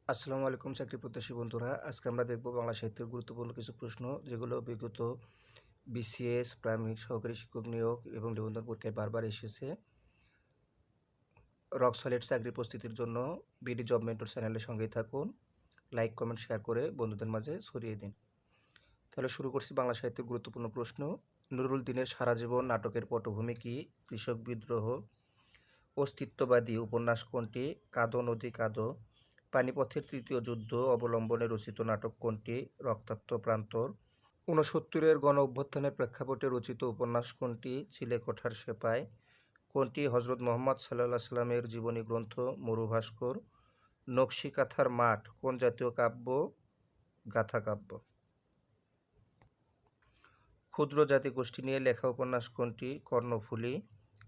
আসসালামু আলাইকুম চাকরি প্রত্যাশী বন্ধুরা। আজকে আমরা দেখব বাংলা সাহিত্যের গুরুত্বপূর্ণ কিছু প্রশ্ন যেগুলো বিগত বিসিএস, প্রাইমারি সহকারী শিক্ষক নিয়োগ এবং নিবন্ধন পরীক্ষায় বারবার এসেছে। রক সলিড চাকরি প্রস্তুতির জন্য বিডি জব মেন্টর চ্যানেলের সঙ্গেই থাকুন। লাইক, কমেন্ট, শেয়ার করে বন্ধুদের মাঝে ছড়িয়ে দিন। তাহলে শুরু করছি বাংলা সাহিত্যের গুরুত্বপূর্ণ প্রশ্ন। নুরুল দিনের সারা জীবন নাটকের পটভূমি কি? কৃষক বিদ্রোহ। অস্তিত্ববাদী উপন্যাস কোনটি? কাঁদো নদী কাঁদো। পানিপথের তৃতীয় যুদ্ধ অবলম্বনে রচিত নাটক কোনটি? রক্তাক্ত প্রান্তর। ৬৯-এর গণ অভ্যুত্থানের প্রেক্ষাপটে রচিত উপন্যাস কোনটি? চিলেকোঠার সেপাই। কোনটি হজরত মুহাম্মদ সাল্লাল্লাহু আলাইহি সাল্লামের জীবনী গ্রন্থ? মরুভাস্কর। নকশি কাঁথার মাঠ কোন জাতীয় কাব্য? গাথা কাব্য। ক্ষুদ্র জাতিগোষ্ঠী নিয়ে লেখা উপন্যাস কোনটি? কর্ণফুলী।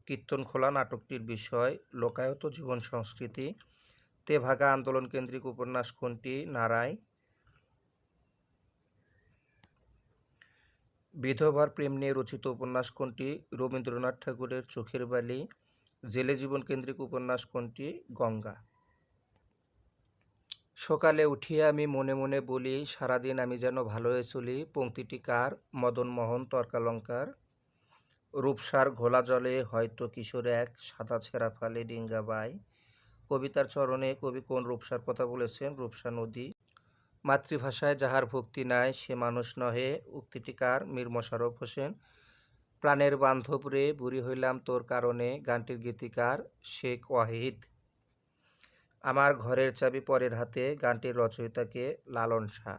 কীর্তনখোলা নাটকটির বিষয়? লোকায়ত জীবন সংস্কৃতি। তেভাগা আন্দোলন কেন্দ্রিক উপন্যাস কোনটি? নারায়। বিধবার প্রেম নিয়ে রচিত উপন্যাস কোনটি? রবীন্দ্রনাথ ঠাকুরের চোখের বালি। জেলে জীবন কেন্দ্রিক উপন্যাস কোনটি? গঙ্গা। সকালে উঠিয়া আমি মনে মনে বলি, সারাদিন আমি যেন ভালোয় চলি। পংক্তিটি কার? মদনমোহন তর্কালঙ্কার। রূপসার ঘোলা জলে হয়তো কিশোর এক, সাদা ছেঁড়া ফালে ডিঙ্গা বাই। কবিতার চরণে কবি কোন রূপসার কথা বলেছেন? রূপসা নদী। মাতৃভাষায় যাহার ভক্তি নাই সে মানুষ নহে, উক্তিটি কার? মীর মশাররফ হোসেন। প্রাণের বান্ধব রে বুড়ি হইলাম তোর কারণে, গানটির গীতিকার? শেখ ওয়াহিদ। আমার ঘরের চাবি পরের হাতে, গানটির রচয়িতা কে? লালন শাহ।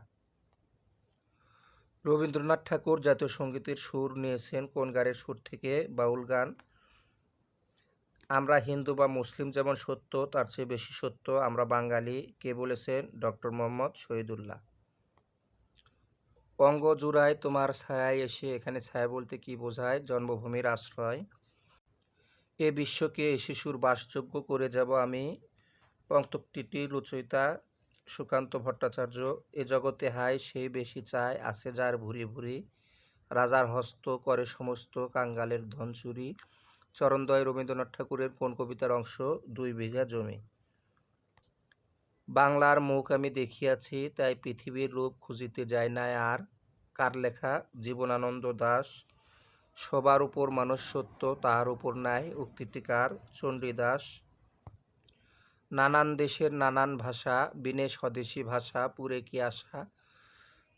রবীন্দ্রনাথ ঠাকুর জাতীয় সঙ্গীতের সুর নিয়েছেন কোন গানের সুর থেকে? বাউল গান। আমরা হিন্দু বা মুসলিম যেমন সত্য তার চেয়ে বেশি সত্য আমরা বাঙালি, কে বলেছেন? ডক্টর মোহাম্মদ শহীদুল্লাহ। অঙ্গ জুড়ায় তোমার ছায়ায় এসে, এখানে ছায়া বলতে কি বোঝায়? জন্মভূমির আশ্রয়। এ বিশ্বকে এ শিশুর বাসযোগ্য করে যাব আমি, পঙ্ক্তিটির রচয়িতা সুকান্ত ভট্টাচার্য। এ জগতে হায় সেই বেশি চায়, আছে যার ভুরি ভুরি। রাজার হস্ত করে সমস্ত কাঙ্গালের ধন চুরি। চরণদ্বয় রবীন্দ্রনাথ ঠাকুরের কোন কবিতার অংশ? ২ বিঘা জমি। বাংলার মুখ আমি দেখিয়াছি তাই পৃথিবীর রূপ খুঁজিতে যায় না আর, কার লেখা? জীবনানন্দ দাশ। সবার উপর মানুষ সত্য তাহার উপর নাই, উক্তিটি কার? চণ্ডীদাস। নানান দেশের নানান ভাষা, বিনে স্বদেশী ভাষা পুরে কি আশা।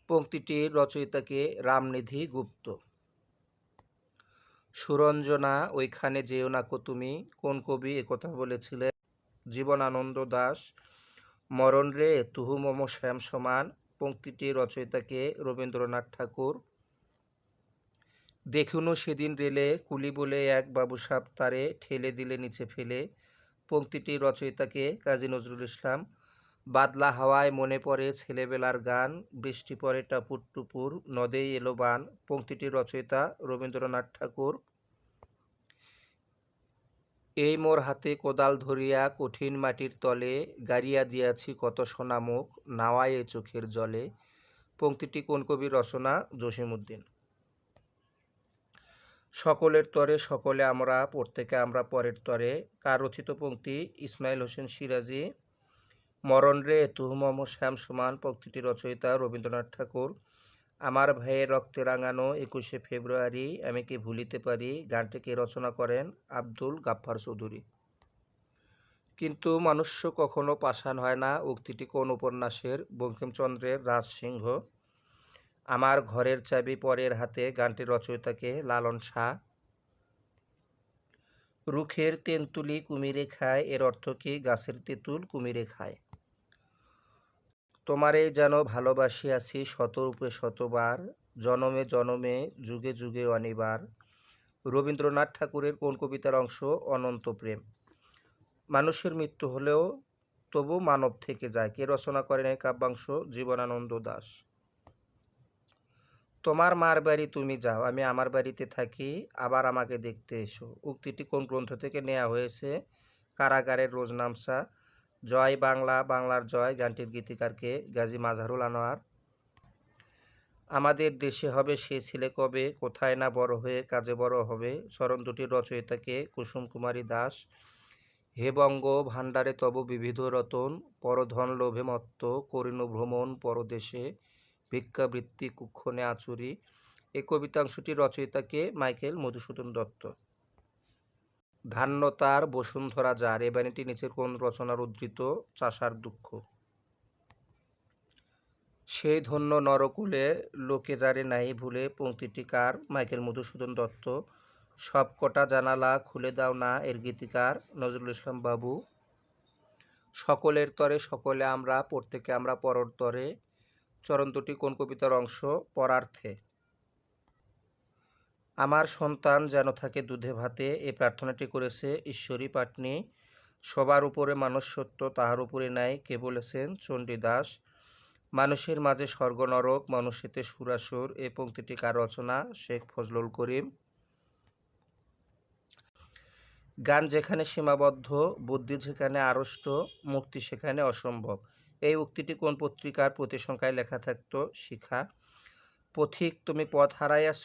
পংক্তিটির রচয়িতাকে? রামনিধি গুপ্ত। সুরঞ্জনা ওইখানে যেও নাকো তুমি, কোন কবি একথা বলেছিলেন? জীবনানন্দ দাশ। মরণ রে তুহু মম শ্যাম সমান, পংক্তিটির রচয়িতাকে? রবীন্দ্রনাথ ঠাকুর। দেখুনু সেদিন রেলে কুলি বলে এক বাবুসাব তারে ঠেলে দিলে নিচে ফেলে, পংক্তিটির রচয়িতাকে? কাজী নজরুল ইসলাম। বাদলা হাওয়ায় মনে পড়ে ছেলেবেলার গান, বৃষ্টি পড়ে টাপুর টুপুর নদেই এলো বান, পংক্তিটির রচয়িতা? রবীন্দ্রনাথ ঠাকুর। এই মোর হাতে কোদাল ধরিয়া কঠিন মাটির তলে, গাড়িয়া দিয়াছি কত সোনামুখ নাওয়ায় এ চোখের জলে, পংক্তিটি কোন কবির রচনা? জসিমউদ্দিন। সকলের তরে সকলে আমরা, প্রত্যেকে আমরা পরের তরে, কার রচিত পংক্তি? ইসমাইল হোসেন সিরাজি। মরণ রে তুহু মম শ্যাম সমান, পংক্তিটির রচয়িতা? রবীন্দ্রনাথ ঠাকুর। আমার ভাইয়ের রক্তে রাঙানো ২১শে ফেব্রুয়ারি আমি কি ভুলিতে পারি, গানটিকে রচনা করেন? আব্দুল গাফফার চৌধুরী। কিন্তু মনুষ্য কখনো পাষাণ হয় না, উক্তিটি কোন উপন্যাসের? বঙ্কিমচন্দ্রের রাজসিংহ। আমার ঘরের চাবি পরের হাতে, গানটির রচয়িতাকে? লালন শাহ। রুখের তেন্তুলি কুমিরে খায়, এর অর্থ কি? গাছের তেঁতুল কুমিরে খায়। তোমারে যেন ভালোবাসিয়াছি শতরূপে শতবার, জনমে জনমে যুগে যুগে অনিবার। রবীন্দ্রনাথ ঠাকুরের কোন কবিতার অংশ? অনন্ত প্রেম। মানুষের মৃত্যু হলেও তবু মানব থেকে যায়, কে রচনা করেন এই কাব্যাংশ? জীবনানন্দ দাশ। তোমার মার বাড়ি তুমি যাও, আমি আমার বাড়িতে থাকি, আবার আমাকে দেখতে এসো, উক্তিটি কোন গ্রন্থ থেকে নেওয়া হয়েছে? কারাগারের রোজনামচা। জয় বাংলা বাংলার জয়, গানটির গীতিকারকে? গাজী মাজহারুল আনোয়ার। আমাদের দেশে হবে সে ছেলে কবে, কোথায় না বড় হয়ে কাজে বড় হবে, চরণ দুটির রচয়িতাকে? কুসুম কুমারী দাস। হে বঙ্গ ভাণ্ডারে তব বিবিধ রতন, পরধন লোভে মত্ত করিনু ভ্রমণ পরদেশে, ভিক্ষাবৃত্তি কুক্ষণে আচুরি। এই কবিতাংশটির রচয়িতাকে মাইকেল মধুসূদন দত্ত। ধান্য তার বসুন্ধরা যার, এ বাণীটি নিচের কোন রচনার উদ্ধৃত? চাষার দুঃখ। সেই ধন্য নরকুলে লোকে যারে নাই ভুলে, পংক্তিটি কার? মাইকেল মধুসূদন দত্ত। সবকটা জানালা খুলে দাও না, এর গীতিকার? নজরুল ইসলাম বাবু। সকলের তরে সকলে আমরা, প্রত্যেকে আমরা পরর তরে, চরণ দুটি কোন কবিতার অংশ? পরার্থে। আমার সন্তান যেন থাকে দুধে ভাতে, এই প্রার্থনাটি করেছে ঈশ্বরী পাটনি। সবার উপরে মানুষ সত্য, তাহার উপরে নাই, কে বলেছেন? চণ্ডীদাস। মানুষের মাঝে স্বর্গ নরক, মানুষেতে সুরাসুর, এই পংক্তিটি কার রচনা? শেখ ফজলুল করিম। গান যেখানে সীমাবদ্ধ, বুদ্ধি যেখানে আড়ষ্ট, মুক্তি সেখানে অসম্ভব, এই উক্তিটি কোন পত্রিকার প্রতিসংখ্যায় লেখা থাকত? শিখা। পথিক তুমি পথ হারাইয়াছ,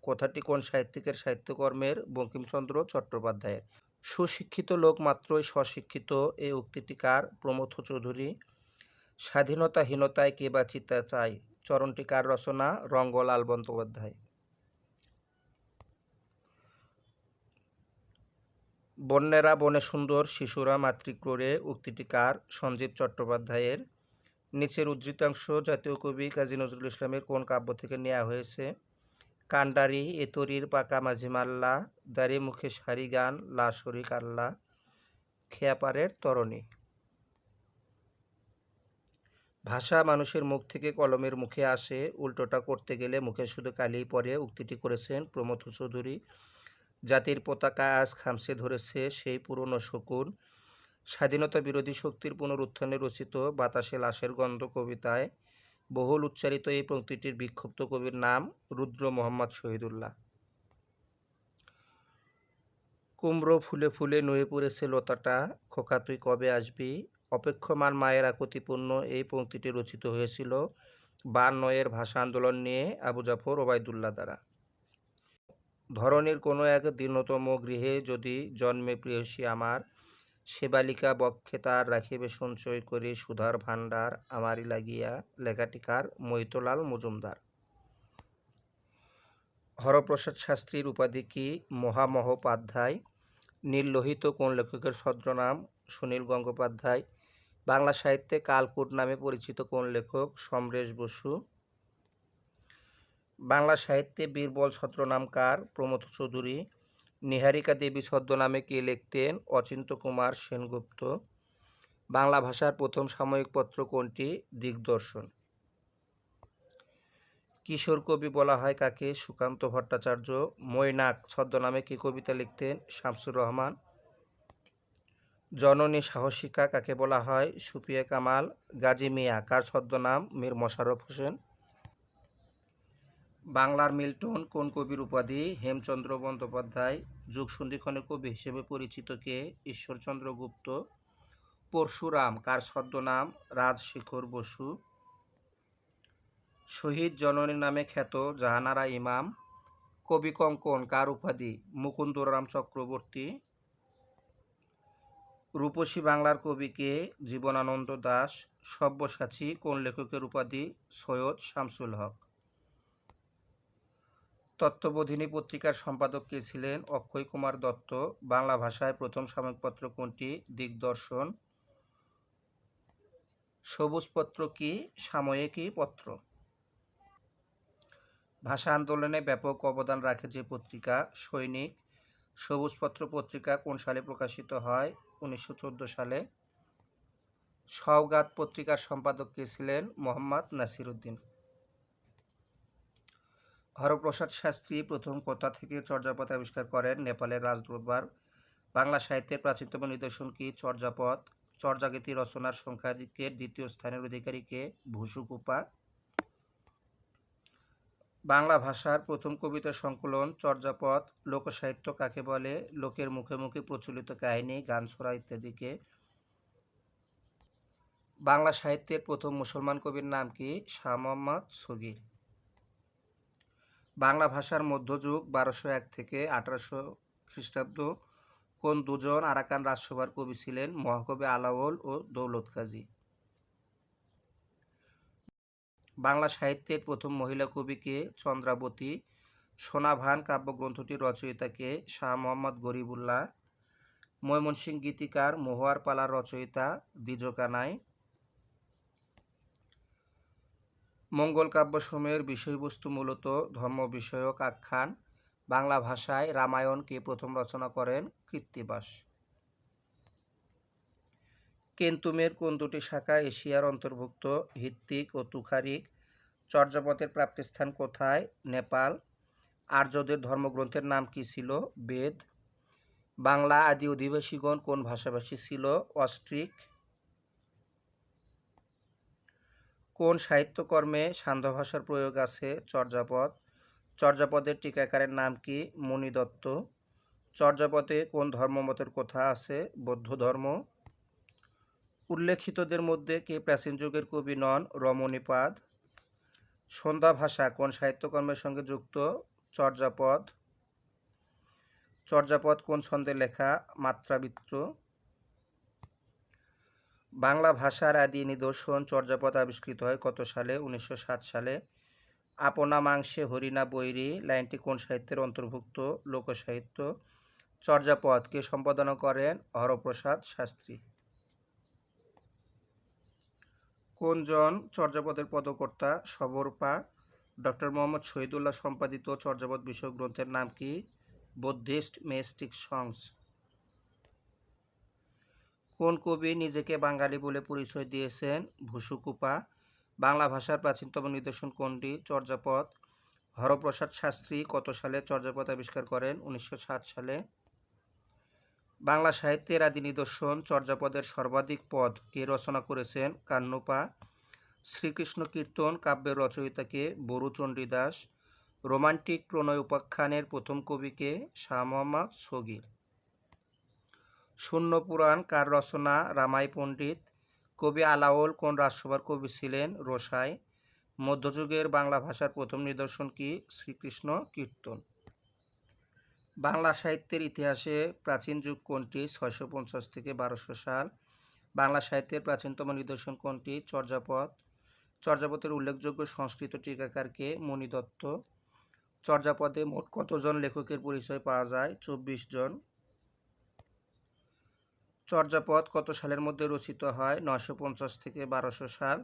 কথাটি কোন সাহিত্যিকের সাহিত্যকর্মের? বঙ্কিমচন্দ্র চট্টোপাধ্যায়ের। সুশিক্ষিত লোক মাত্রই স্বশিক্ষিত, এই উক্তিটি কার? প্রমথ চৌধুরী। স্বাধীনতাহীনতায় কে বাঁচিতে চায়, চরণটি কার রচনা? রঙ্গলাল বন্দ্যোপাধ্যায়। বন্যেরা বনে সুন্দর, শিশুরা মাতৃক্রোড়ে, উক্তিটি কার? সঞ্জীব চট্টোপাধ্যায়ের। নিচের উদ্ধৃতাংশ জাতীয় কবি কাজী নজরুল ইসলামের কোন কাব্য থেকে নেওয়া হয়েছে? কান্ডারি, এতরির পাকা মাঝি মাল্লা, দাড়ি মুখে সারি গান, লা শরিক আল্লাহ, খেয়াপাড়ের তরণী। ভাষা মানুষের মুখ থেকে কলমের মুখে আসে, উল্টোটা করতে গেলে মুখে শুধু কালিই পড়ে, উক্তিটি করেছেন প্রমথ চৌধুরী। জাতির পতাকা আজ খামছে ধরেছে সেই পুরনো শকুন। স্বাধীনতা বিরোধী শক্তির পুনরুত্থানে রচিত বাতাসে লাশের গন্ধ কবিতায় বহুল উচ্চারিত এই পংক্তিটির বিক্ষুব্ধ কবির নাম? রুদ্র মোহাম্মদ শহীদুল্লাহ। কুমড়ো ফুলে ফুলে নুয়ে পড়েছে লতাটা, খোকা তুই কবে আসবি, অপেক্ষমান মায়ের আকুতিপূর্ণ, এই পংক্তিটি রচিত হয়েছিল 52-এর ভাষা আন্দোলন নিয়ে আবু জাফর ওবায়দুল্লাহ দ্বারা। ধরণীর কোনো এক দীনতম গৃহে যদি জন্মে প্রেয়সী আমার, সে বালিকা বক্ষে তার রাখিবে সঞ্চয় করে সুধার ভাণ্ডার আমারই লাগিয়া, লেখাটি কার? মহিতলাল মজুমদার। হরপ্রসাদ শাস্ত্রীর উপাধি কি? মহামহোপাধ্যায়। নীললোহিত কোন লেখকের ছদ্মনাম? সুনীল গঙ্গোপাধ্যায়। বাংলা সাহিত্যে কালকূট নামে পরিচিত কোন লেখক? সমরেশ বসু। বাংলা সাহিত্যে বীরবল ছদ্মনাম কার? প্রমথ চৌধুরী। নিহারিকা দেবী ছদ্মনামে কে লিখতেন? অচিন্ত্য কুমার সেনগুপ্ত। বাংলা ভাষার প্রথম সাময়িক পত্র কোনটি? দিগদর্শন। কিশোর কবি বলা হয় কাকে? সুকান্ত ভট্টাচার্য। মৈনাক ছদ্মনামে কি কবিতা লিখতেন? শামসুর রহমান। জননী সাহসিকা কাকে বলা হয়? সুফিয়া কামাল। গাজী মিয়া কার ছদ্মনাম? মীর মশাররফ হোসেন। বাংলার মিল্টন কোন কবির উপাধি? হেমচন্দ্র বন্দ্যোপাধ্যায়। যুগসন্ধিক্ষণের কবি হিসেবে পরিচিত কে? ঈশ্বরচন্দ্র গুপ্ত। পরশুরাম কার ছদ্মনাম? রাজশেখর বসু। শহীদ জননী নামে খ্যাত জাহানারা ইমাম। কবি কঙ্কন কার উপাধি? মুকুন্দরাম চক্রবর্তী। রূপসী বাংলার কবি কে? জীবনানন্দ দাশ। সব্যসাচী কোন লেখকের উপাধি? সৈয়দ শামসুল হক। তত্ত্ববোধিনী পত্রিকার সম্পাদক কে ছিলেন? অক্ষয় কুমার দত্ত। বাংলা ভাষায় প্রথম সাময়িকপত্র কোনটি? দিগদর্শন। সবুজপত্র কি? সাময়িকী পত্র। ভাষা আন্দোলনে ব্যাপক অবদান রাখে যে পত্রিকা? সৈনিক। সবুজপত্র পত্রিকা কোন সালে প্রকাশিত হয়? 1914 সালে। সওগাত পত্রিকার সম্পাদক কে ছিলেন? মোহাম্মদ নাসির উদ্দিন। হরপ্রসাদ শাস্ত্রী প্রথম কোথা থেকে চর্যাপদ আবিষ্কার করেন? নেপালের রাজদরবার। বাংলা সাহিত্যের প্রাচীনতম নিদর্শন কি? চর্যাপদ। চর্যাগীতি রচনার সংখ্যাধিক্যের দ্বিতীয় স্থানের অধিকারী কে? ভূসুকুপা। বাংলা ভাষার প্রথম কবিতা সংকলন চর্যাপদ। লোকসাহিত্য কাকে বলে? লোকের মুখে মুখে প্রচলিত কাহিনী, গান, ছড়া ইত্যাদিকে। বাংলা সাহিত্যের প্রথম মুসলমান কবির নাম কি? শাহ মোহাম্মদ সগীর। বাংলা ভাষার মধ্যযুগ 1201 থেকে 1800 খ্রিস্টাব্দ কোন দুজন আরাকান রাজসভার কবি ছিলেন? মহাকবি আলাওল ও দৌলত কাজী। বাংলা সাহিত্যের প্রথম মহিলা কবি কে? চন্দ্রাবতী। সোনাভান কাব্যগ্রন্থটির রচয়িতা কে? শাহ মোহাম্মদ গরিবুল্লাহ। ময়মনসিংহ গীতিকার মহুয়ার পালার রচয়িতা দ্বিজকানাই। মঙ্গল কাব্যসমূহের বিষয়বস্তু মূলত ধর্ম বিষয়ক আখ্যান। বাংলা ভাষায় রামায়ণ কে প্রথম রচনা করেন? কৃত্তিবাস। কেন্তুমের কোন দুটি শাখা এশিয়ার অন্তর্ভুক্ত? হিত্তিক ও তুখারিক। চর্যাপদের প্রাপ্তিস্থান কোথায়? নেপাল। আর্যদের ধর্মগ্রন্থের নাম কি ছিল? বেদ। বাংলা আদি অধিবাসীগণ কোন ভাষাভাষী ছিল? অস্ট্রিক। কোন সাহিত্যকর্মে সান্ধ্য ভাষার প্রয়োগ আছে? চর্যাপদ। চর্যাপদের টিকাকারের নাম কি? মণিদত্ত। চর্যাপদে কোন ধর্মমতের কথা আছে? বৌদ্ধ ধর্ম। উল্লেখিতদের মধ্যে কে প্রাচীন যুগের কবি নন? রমণীপাদ। সন্ধ্যা ভাষা কোন সাহিত্যকর্মের সঙ্গে যুক্ত? চর্যাপদ। চর্যাপদ কোন ছন্দে লেখা? মাত্রাবৃত্ত। বাংলা ভাষার আদি নিদর্শন চর্যাপদ আবিষ্কৃত হয় কত সালে? 1907 সালে। আপনা মাংসে হরিণা বৈরী লাইনটি কোন সাহিত্যের অন্তর্ভুক্ত? লোকসাহিত্য। চর্যাপদ কে সম্পাদনা করেন? হরপ্রসাদ শাস্ত্রী। কোনজন চর্যাপদের পদকর্তা? সবরপা। ডক্টর মোহাম্মদ শহীদুল্লাহ সম্পাদিত চর্যাপদ বিষয়ক গ্রন্থের নাম কি? বুদ্ধিস্ট মিস্টিক সংস। কোন কবি নিজেকে বাঙালি বলে পরিচয় দিয়েছেন? ভুসুকুপা। বাংলা ভাষার প্রাচীনতম নিদর্শন কোনটি? চর্যাপদ। হরপ্রসাদ শাস্ত্রী কত সালে চর্যাপদ আবিষ্কার করেন? 1907 সালে। বাংলা সাহিত্যের আদি নিদর্শন চর্যাপদের সর্বাধিক পদ কে রচনা করেছেন? কান্নুপা। শ্রীকৃষ্ণ কীর্তন কাব্যের রচয়িতা কে? বরুচণ্ডী দাস। রোমান্টিক প্রণয় উপাখ্যানের প্রথম কবি কে? শাহ মোহাম্মদ সগীর। শূন্য পুরাণ কার রচনা? রামাই পণ্ডিত। কবি আলাওল কোন রাজসভার কবি ছিলেন? রসাই। মধ্যযুগের বাংলা ভাষার প্রথম নিদর্শন কি? শ্রীকৃষ্ণ কীর্তন। বাংলা সাহিত্যের ইতিহাসে প্রাচীন যুগ কোনটি? 650 থেকে 1200 সাল। বাংলা সাহিত্যের প্রাচীনতম নিদর্শন কোনটি? চর্যাপদ। চর্যাপদের উল্লেখযোগ্য সংস্কৃত টিকাকার কে? মণিদত্ত। চর্যাপদে মোট কতজন লেখকের পরিচয় পাওয়া যায়? 24 জন। চর্যাপদ কত সালের মধ্যে রচিত হয়? 950 থেকে 1200 সাল।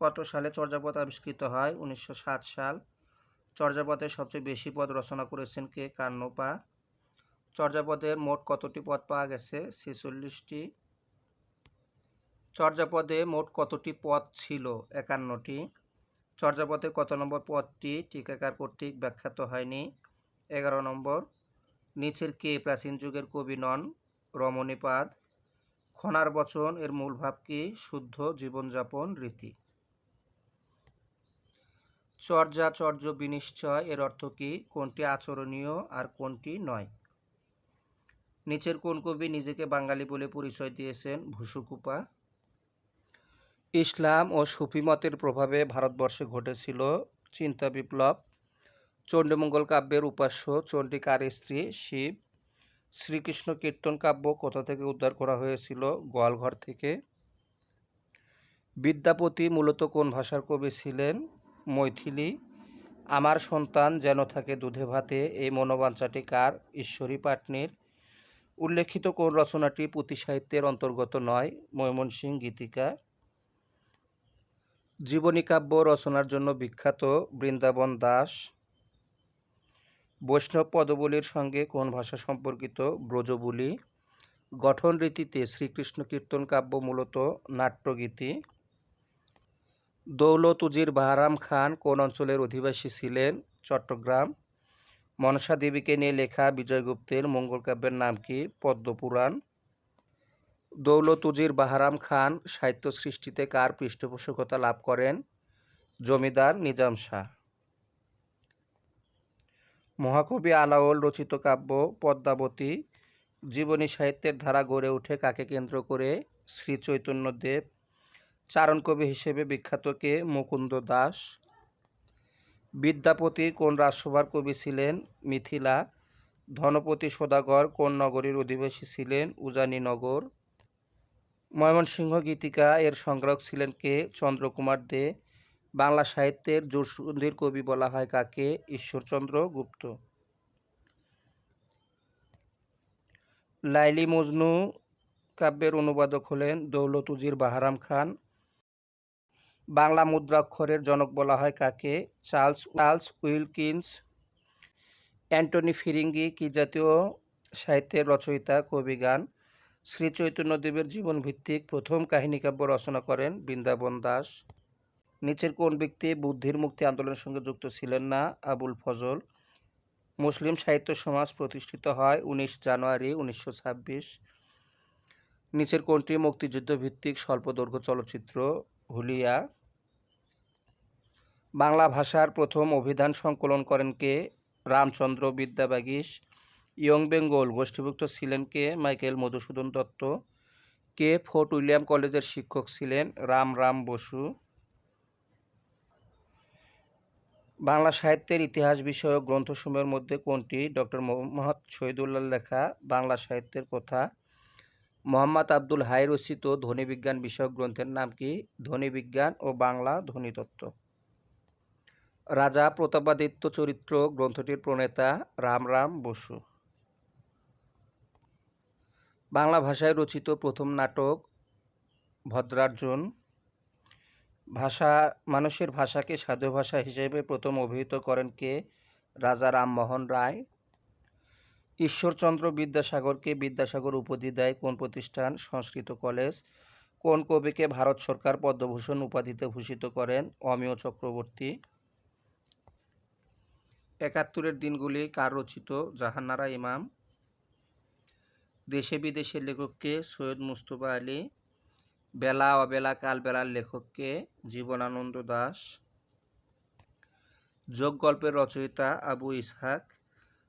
কত সালে চর্যাপদ আবিষ্কৃত হয়? 1907 সাল। চর্যাপদের সবচেয়ে বেশি পদ রচনা করেছেন কে? কান্নুপা। চর্যাপদের মোট কতটি পদ পাওয়া গেছে? 46টি। চর্যাপদে মোট কতটি পদ ছিল? 51টি। চর্যাপদে কত নম্বর পদটি টিকাকার কর্তৃক ব্যাখ্যাত হয়নি? 11 নম্বর। নিচের কে প্রাচীন যুগের কবি নন? রমণীপাদ। খনার বচন এর মূল ভাব কি? শুদ্ধ জীবনযাপন রীতি। চর্যাচর্য বিনিশ্চয় এর অর্থ কি? কোনটি আচরণীয় আর কোনটি নয়? নিচের কোন কবি নিজেকে বাঙালি বলে পরিচয় দিয়েছেন? ভুসুকুপা। ইসলাম ও সুফি মতের প্রভাবে ভারতবর্ষে ঘটেছিল চিন্তা বিপ্লব। চণ্ডীমঙ্গল কাব্যের উপাস্য চণ্ডী কার স্ত্রী? শিব। শ্রীকৃষ্ণ কীর্তন কাব্য কোথা থেকে উদ্ধার করা হয়েছিল? গোয়ালঘর থেকে। বিদ্যাপতি মূলত কোন ভাষার কবি ছিলেন? মৈথিলি। আমার সন্তান যেন থাকে দুধে ভাতে এই মনোবাঞ্ছাটি কার? ঈশ্বরী পাটনির। উল্লেখিত কোন রচনাটি পুঁথি সাহিত্যের অন্তর্গত নয়? ময়মনসিংহ গীতিকা। জীবনী কাব্য রচনার জন্য বিখ্যাত বৃন্দাবন দাস। বৈষ্ণব পদবলির সঙ্গে কোন ভাষা সম্পর্কিত? ব্রজবুলি। গঠন রীতিতে শ্রীকৃষ্ণ কীর্তন কাব্য মূলত নাট্যগীতি। দৌলত উজির বাহারাম খান কোন অঞ্চলের অধিবাসী ছিলেন? চট্টগ্রাম। মনসা দেবীকে নিয়ে লেখা বিজয়গুপ্তের মঙ্গল কাব্যের নাম কি? পদ্মপুরাণ। দৌলত উজির বাহারাম খান সাহিত্য সৃষ্টিতে কার পৃষ্ঠপোষকতা লাভ করেন? জমিদার নিজাম শাহ। মহাকবি আলাওল রচিত কাব্য পদ্মাবতী জীবনী সাহিত্যের ধারা গড়ে ওঠে কাকে কেন্দ্র করে? শ্রী চৈতন্যদেব। চারণকবি হিসেবে বিখ্যাত কে? মুকুন্দ দাস। বিদ্যাপতি কোন রাজসভার কবি ছিলেন? মিথিলা। ধনপতি সওদাগর কোন নগরীর অধিবাসী ছিলেন? উজানিনগর। ময়মনসিংহ গীতিকা এর সংগ্রাহক ছিলেন কে? চন্দ্রকুমার দে। বাংলা সাহিত্যের জোড়সন্ধির কবি বলা হয় কাকে? ঈশ্বরচন্দ্র গুপ্ত। লাইলি মজনু কাব্যের অনুবাদক হলেন দৌলত উজির বাহারাম খান। বাংলা মুদ্রাক্ষরের জনক বলা হয় কাকে? Charles Wilkins. অ্যান্টনি ফিরিঙ্গি কি জাতীয় সাহিত্যের রচয়িতা? কবিগান। শ্রীচৈতন্যদেবের জীবনভিত্তিক প্রথম কাহিনীকাব্য রচনা করেন বৃন্দাবন দাস। নিচের কোন ব্যক্তি বুদ্ধির মুক্তি আন্দোলনের সঙ্গে যুক্ত ছিলেন না? আবুল ফজল। মুসলিম সাহিত্য সমাজ প্রতিষ্ঠিত হয় 19 জানুয়ারি 1926। নিচের কোনটি মুক্তিযুদ্ধ ভিত্তিক স্বল্পদৈর্ঘ্য চলচ্চিত্র? হুলিয়া। বাংলা ভাষার প্রথম অভিধান সংকলন করেন কে? রামচন্দ্র বিদ্যাবাগীশ। ইয়ং বেঙ্গল গোষ্ঠীভুক্ত ছিলেন কে? মাইকেল মধুসূদন দত্ত। কে ফোর্ট উইলিয়াম কলেজের শিক্ষক ছিলেন? রাম বসু। বাংলা সাহিত্যের ইতিহাস বিষয়ক গ্রন্থসমূহের মধ্যে কোনটি ডক্টর মোহাম্মদ শহীদুল্লাহর লেখা বাংলা সাহিত্যের কথা? মোহাম্মদ আব্দুল হাই রচিত ধ্বনিবিজ্ঞান বিষয়ক গ্রন্থের নাম কি? ধ্বনিবিজ্ঞান ও বাংলা ধ্বনিতত্ত্ব। রাজা প্রতাপাদিত্য চরিত্র গ্রন্থটির প্রণেতা রাম বসু। বাংলা ভাষায় রচিত প্রথম নাটক ভদ্রার্জুন। মানুষের ভাষাকে সাধু ভাষা হিসেবে প্রথম অভিহিত করেন কে? রাজা রামমোহন রায়। ঈশ্বরচন্দ্র বিদ্যাসাগরকে বিদ্যাসাগর উপাধি দেয় কোন প্রতিষ্ঠান? সংস্কৃত কলেজ। কোন কবিকে ভারত সরকার পদ্মভূষণ উপাধিতে ভূষিত করেন? অমিয় চক্রবর্তী। ৭১-এর দিনগুলি কার রচিত? জাহানারা ইমাম। দেশে বিদেশের লেখককে? সৈয়দ মুজতবা আলী। বেলা অবেলা কালবেলার লেখককে? জীবনানন্দ দাশ। যোগ গল্পের রচয়িতা? আবু ইসহাক।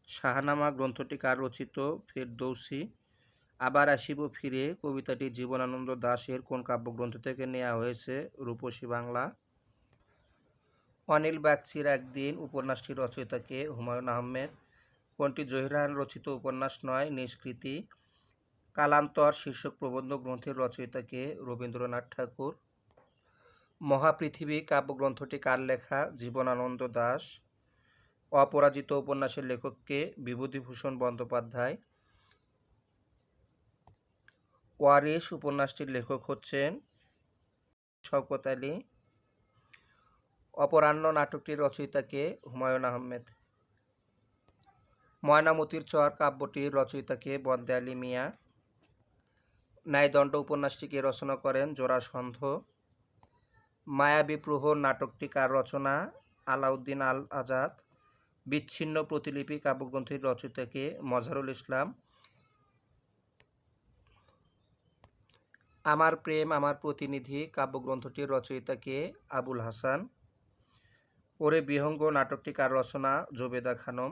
শাহনামা গ্রন্থটি কার রচিত? ফেরদৌসী। আবার আসিব ফিরে কবিতাটি জীবনানন্দ দাশের কোন কাব্যগ্রন্থ থেকে নেওয়া হয়েছে? রূপসী বাংলা। অনিল বাগচির একদিন উপন্যাসটির রচয়িতা কে? হুমায়ুন আহমেদ। কোনটি জহির রায়হান রচিত উপন্যাস নয়? নিষ্কৃতি। কালান্তর শীর্ষক প্রবন্ধ গ্রন্থের রচয়িতা কে? রবীন্দ্রনাথ ঠাকুর। মহাপৃথিবী কাব্যগ্রন্থটি কার লেখা? জীবনানন্দ দাশ। অপরাজিত উপন্যাসের লেখক কে? বিভূতিভূষণ বন্দ্যোপাধ্যায়। ওয়ারিশ উপন্যাসটির লেখক হচ্ছেন শওকত আলী। অপরাহ্ন নাটকটির রচয়িতা কে? হুমায়ুন আহমেদ। ময়নামতির চর কাব্যটির রচয়িতা কে? বন্দে আলী মিয়া। ন্যায়দণ্ড উপন্যাসটি কে রচনা করেন? জোড়াসন্ধ। মায়াবী প্রহর নাটকটি কার রচনা? আলাউদ্দিন আল আজাদ। বিচ্ছিন্ন প্রতিলিপি কাব্যগ্রন্থের রচয়িতা কে? মজহারুল ইসলাম। আমার প্রেম আমার প্রতিনিধি কাব্যগ্রন্থটির রচয়িতা কে? আবুল হাসান। ওরে বিহঙ্গ নাটকটি কার রচনা? জবেদা খানম।